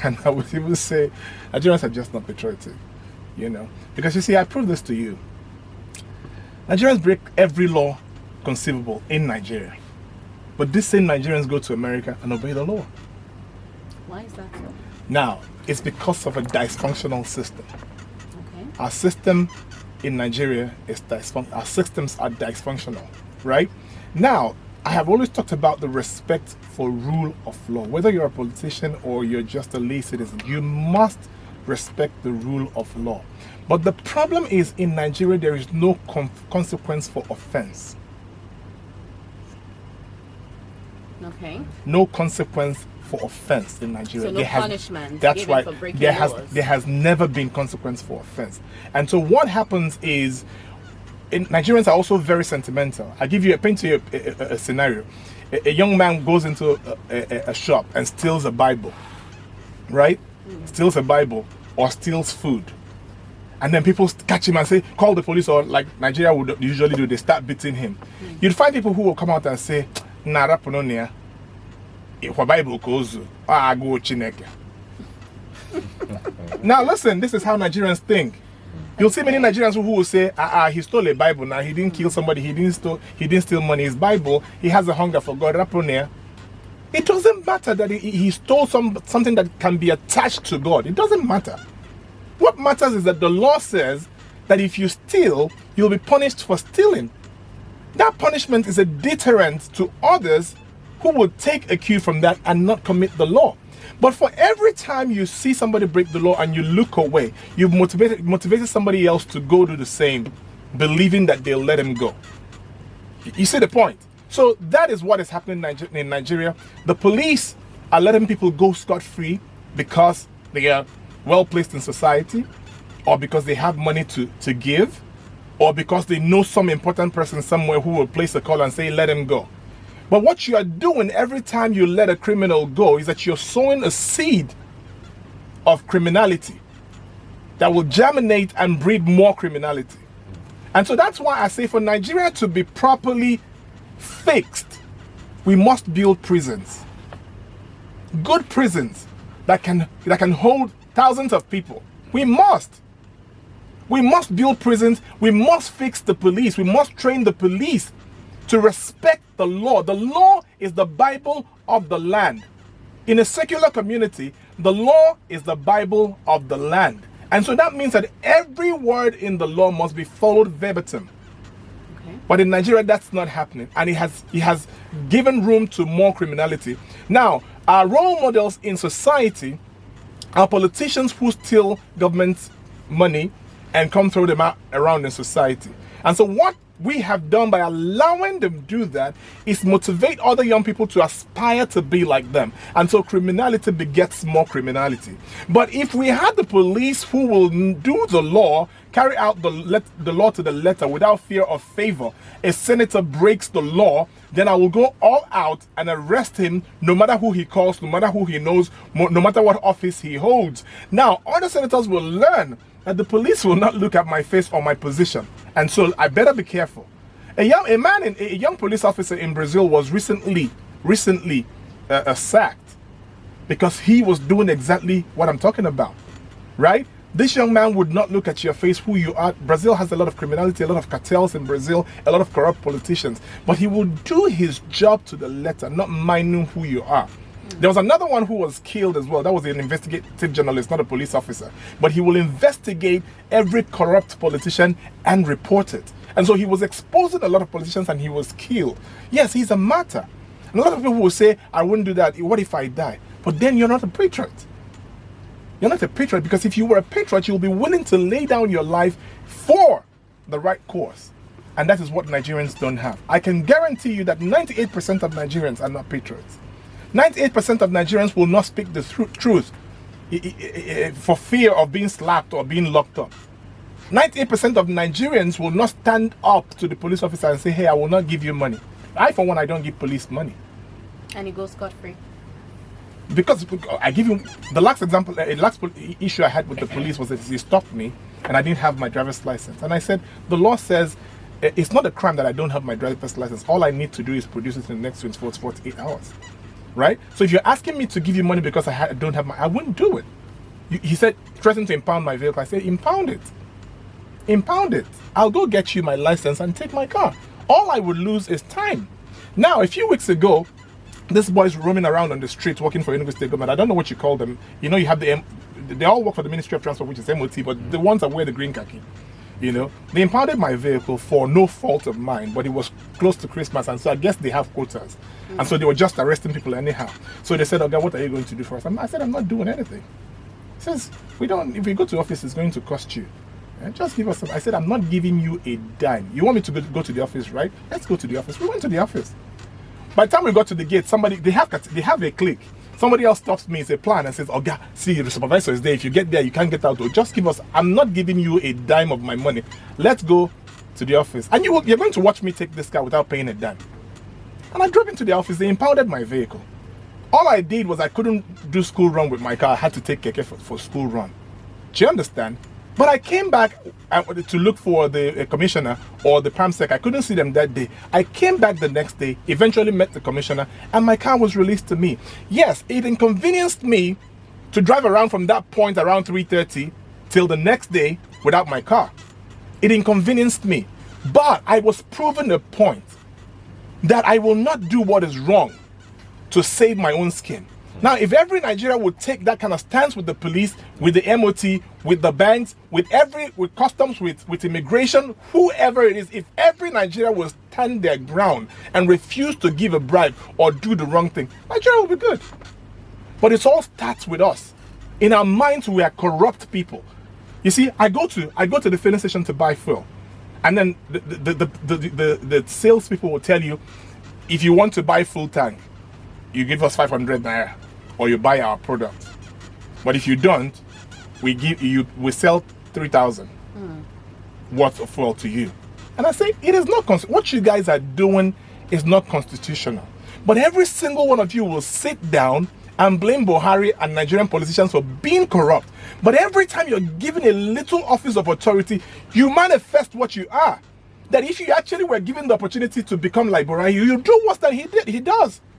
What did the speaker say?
And I would even say Nigerians are just not patriotic, Because you see, I prove this to you. Nigerians break every law conceivable in Nigeria. But these same Nigerians go to America and obey the law. Why is that so? Now, it's because of a dysfunctional system. Okay. Our system in Nigeria is our systems are dysfunctional, right? Now, I have always talked about the respect for rule of law. Whether you're a politician or you're just a lay citizen, you must respect the rule of law. But the problem is, in Nigeria, there is no consequence for offense. Okay. No consequence for offense in Nigeria. So no punishment. That's right. For breaking there laws. has never been consequence for offense. And so what happens is, Nigerians are also very sentimental. I paint you a scenario. A young man goes into a shop and steals a Bible, right? Steals a Bible or steals food. And then people catch him and say, call the police, or like Nigeria would usually do, they start beating him. You'd find people who will come out and say, Nara Pononia, Bible goes, go Chineke. Now listen, this is how Nigerians think. You'll see many Nigerians who will say, he stole a Bible. Now he didn't kill somebody, he didn't steal money. His Bible, he has a hunger for God. Raponia. It doesn't matter that he stole something that can be attached to God. It doesn't matter. What matters is that the law says that if you steal, you'll be punished for stealing. That punishment is a deterrent to others who will take a cue from that and not commit the law. But for every time you see somebody break the law and you look away, you've motivated somebody else to go do the same, believing that they'll let him go. You see the point? So that is what is happening in Nigeria. The police are letting people go scot-free because they are well placed in society, or because they have money to give, or because they know some important person somewhere who will place a call and say, let him go. But what you are doing every time you let a criminal go is that you're sowing a seed of criminality that will germinate and breed more criminality. And so that's why I say, for Nigeria to be properly fixed, we must build prisons. Good prisons that can hold thousands of people. We must build prisons. We must fix the police. We must train the police to respect the law. The law is the Bible of the land. In a secular community, the law is the Bible of the land. And so that means that every word in the law must be followed verbatim. Okay. But in Nigeria, that's not happening. And it has given room to more criminality. Now, our role models in society are politicians who steal government money and come throw them out around in society. And so what we have done by allowing them to do that is motivate other young people to aspire to be like them. And so criminality begets more criminality. But if we had the police who will do the law, carry out the law to the letter without fear of favor, a senator breaks the law, then I will go all out and arrest him, no matter who he calls, no matter who he knows, no matter what office he holds. Now, other senators will learn that the police will not look at my face or my position. And so I better be careful. A young police officer in Brazil was recently sacked because he was doing exactly what I'm talking about, right? This young man would not look at your face, who you are. Brazil has a lot of criminality, a lot of cartels in Brazil, a lot of corrupt politicians. But he would do his job to the letter, not minding who you are. There was another one who was killed as well. That was an investigative journalist, not a police officer. But he will investigate every corrupt politician and report it. And so he was exposing a lot of politicians and he was killed. Yes, he's a martyr. And a lot of people will say, I wouldn't do that. What if I die? But then you're not a patriot. You're not a patriot, because if you were a patriot, you'll be willing to lay down your life for the right cause. And that is what Nigerians don't have. I can guarantee you that 98% of Nigerians are not patriots. 98% of Nigerians will not speak the truth for fear of being slapped or being locked up. 98% of Nigerians will not stand up to the police officer and say, hey, I will not give you money. I, for one, I don't give police money. And it goes scot-free. Because I give you the last example, the last issue I had with the police was that he stopped me and I didn't have my driver's license. And I said, the law says it's not a crime that I don't have my driver's license. All I need to do is produce it in the next 24 to 48 hours. right? So if you're asking me to give you money because I don't have I wouldn't do it. He said, threatened to impound my vehicle. I said, impound it. Impound it. I'll go get you my license and take my car. All I would lose is time. Now, a few weeks ago, this boy's roaming around on the street working for Enugu State government. I don't know what you call them. You know, you have they all work for the Ministry of Transport, which is MOT, but the ones that wear the green khaki. You know, they impounded my vehicle for no fault of mine, but it was close to Christmas, and so I guess they have quotas. And so they were just arresting people anyhow. So they said, okay, what are you going to do for us? I said, I'm not doing anything. He says, if we go to office, it's going to cost you. And just give us some. I said, I'm not giving you a dime. You want me to go to the office, right? Let's go to the office. We went to the office. By the time we got to the gate, they have a clique. Somebody else stops me, it's a plan, and says, oh, God, see, the supervisor is there. If you get there, you can't get out. Just give us, I'm not giving you a dime of my money. Let's go to the office. And you're going to watch me take this car without paying a dime. And I drove into the office. They impounded my vehicle. All I did was I couldn't do school run with my car. I had to take keke for school run. Do you understand? But I came back to look for the commissioner or the PAMSEC. I couldn't see them that day. I came back the next day, eventually met the commissioner, and my car was released to me. Yes, it inconvenienced me to drive around from that point around 3:30 till the next day without my car. It inconvenienced me. But I was proven a point that I will not do what is wrong to save my own skin. Now, if every Nigerian would take that kind of stance with the police, with the MOT, with the banks, with customs, with immigration, whoever it is, if every Nigerian will stand their ground and refuse to give a bribe or do the wrong thing, Nigeria will be good. But it all starts with us. In our minds, we are corrupt people. You see, I go to the filling station to buy fuel, and then the salespeople will tell you, if you want to buy full tank, you give us 500 naira, or you buy our product. But if you don't, we sell 3,000 worth of fuel to you. And I say, it is not what you guys are doing is not constitutional. But every single one of you will sit down and blame Buhari and Nigerian politicians for being corrupt. But every time you're given a little office of authority, you manifest what you are. That if you actually were given the opportunity to become like Buhari, you do worse than he does.